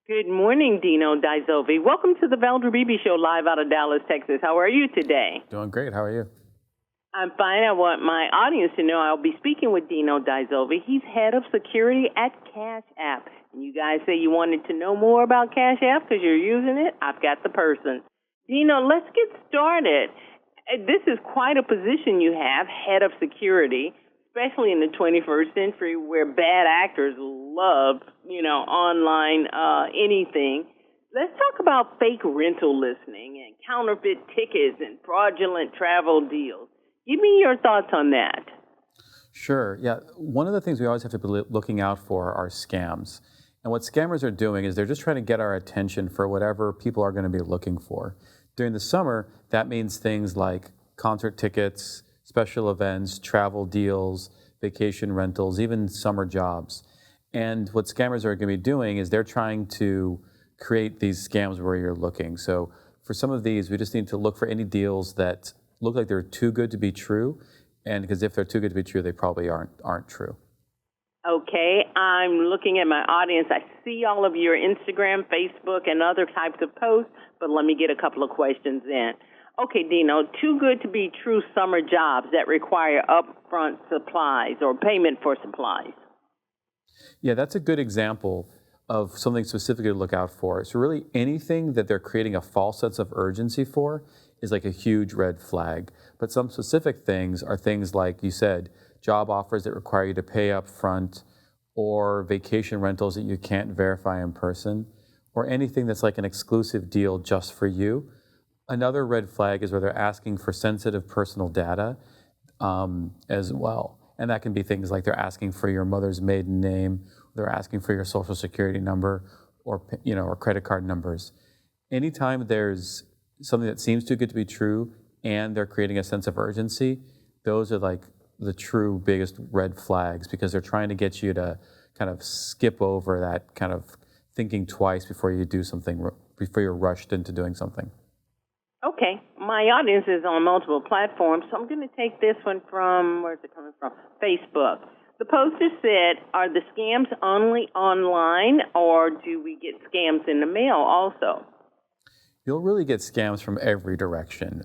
Good morning, Dino Dizovi. Welcome to the Valdra Beebe Show live out of Dallas, Texas. How are you today? Doing great. How are you? I'm fine. I want my audience to know I'll be speaking with Dino Dizovi. He's head of security at Cash App. And you guys say you wanted to know more about Cash App because you're using it? I've got the person. Dino, let's get started. This is quite a position you have, head of security, especially in the 21st century where bad actors love, online anything. Let's talk about fake rental listening and counterfeit tickets and fraudulent travel deals. Give me your thoughts on that. Sure. Yeah. One of the things we always have to be looking out for are scams. And what scammers are doing is they're just trying to get our attention for whatever people are going to be looking for. During the summer, that means things like concert tickets, special events, travel deals, vacation rentals, even summer jobs. And what scammers are going to be doing is they're trying to create these scams where you're looking. So for some of these, we just need to look for any deals that look like they're too good to be true. And because if they're too good to be true, they probably aren't true. Okay, I'm looking at my audience. I see all of your Instagram, Facebook, and other types of posts, but let me get a couple of questions in. Okay, Dino, too good to be true summer jobs that require upfront supplies or payment for supplies. Yeah, that's a good example of something specifically to look out for. So really anything that they're creating a false sense of urgency for is like a huge red flag. But some specific things are things like you said, job offers that require you to pay up front, or vacation rentals that you can't verify in person, or anything that's like an exclusive deal just for you. Another red flag is where they're asking for sensitive personal data as well. And that can be things like they're asking for your mother's maiden name, they're asking for your social security number, or credit card numbers. Anytime there's something that seems too good to be true and they're creating a sense of urgency, those are like the true biggest red flags because they're trying to get you to kind of skip over that kind of thinking twice before you do something, before you're rushed into doing something. Okay, my audience is on multiple platforms, so I'm going to take this one from, where's it coming from? Facebook. The poster said, are the scams only online or do we get scams in the mail also? You'll really get scams from every direction.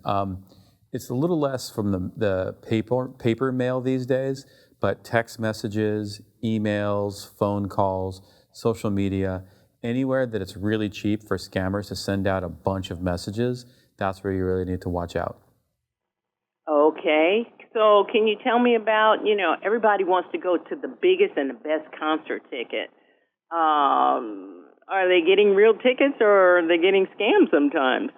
It's a little less from the paper mail these days, but text messages, emails, phone calls, social media, anywhere that it's really cheap for scammers to send out a bunch of messages, that's where you really need to watch out. Okay. So can you tell me about, everybody wants to go to the biggest and the best concert ticket. Are they getting real tickets or are they getting scammed sometimes?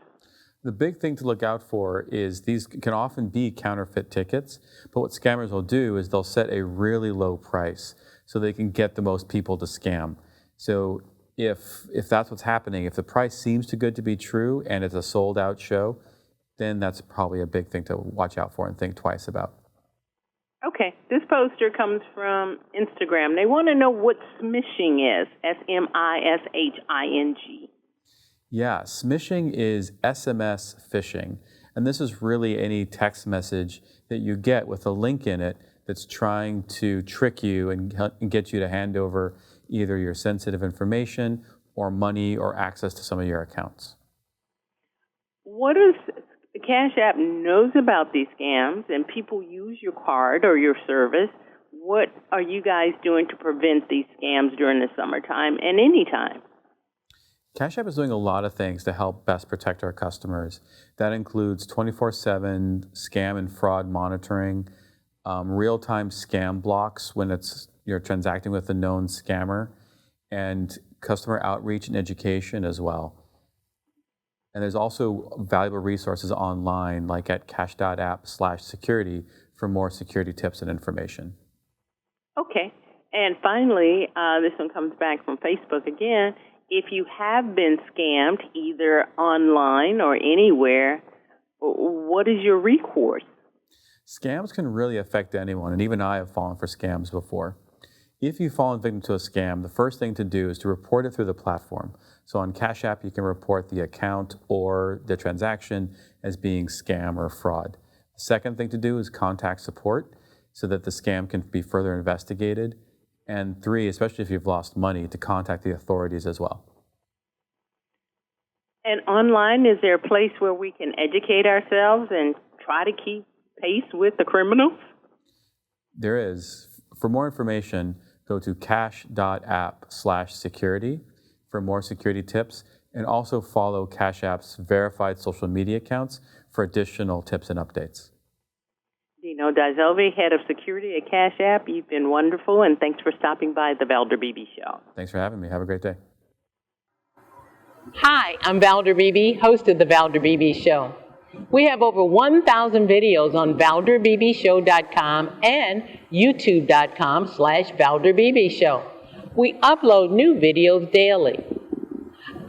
The big thing to look out for is these can often be counterfeit tickets, but what scammers will do is they'll set a really low price so they can get the most people to scam. So if that's what's happening, if the price seems too good to be true and it's a sold out show, then that's probably a big thing to watch out for and think twice about. Okay, this poster comes from Instagram. They want to know what smishing is, smishing. Yeah, smishing is SMS phishing. And this is really any text message that you get with a link in it that's trying to trick you and get you to hand over either your sensitive information or money or access to some of your accounts. What is Cash App knows about these scams and people use your card or your service? What are you guys doing to prevent these scams during the summertime and anytime? Cash App is doing a lot of things to help best protect our customers. That includes 24/7 scam and fraud monitoring, real-time scam blocks when you're transacting with a known scammer, and customer outreach and education as well. And there's also valuable resources online, like at cash.app/security for more security tips and information. Okay. And finally, this one comes back from Facebook again. If you have been scammed either online or anywhere, what is your recourse? Scams can really affect anyone, and even I have fallen for scams before. If you've fallen victim to a scam, the first thing to do is to report it through the platform. So on Cash App, you can report the account or the transaction as being scam or fraud. The second thing to do is contact support so that the scam can be further investigated. And three, especially if you've lost money, to contact the authorities as well. And online, is there a place where we can educate ourselves and try to keep pace with the criminals? There is. For more information, go to cash.app/security for more security tips, and also follow Cash App's verified social media accounts for additional tips and updates. Dino Dyzelvi, Head of Security at Cash App, you've been wonderful, and thanks for stopping by the Valder Beebe Show. Thanks for having me. Have a great day. Hi, I'm Valder Beebe, host of the Valder Beebe Show. We have over 1,000 videos on ValderBeebeShow.com and YouTube.com/ValderBeebeShow. We upload new videos daily.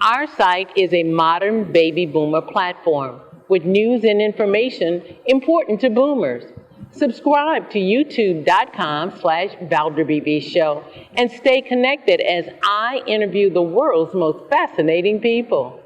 Our site is a modern baby boomer platform with news and information important to boomers. Subscribe to YouTube.com/ValderBeebeShow and stay connected as I interview the world's most fascinating people.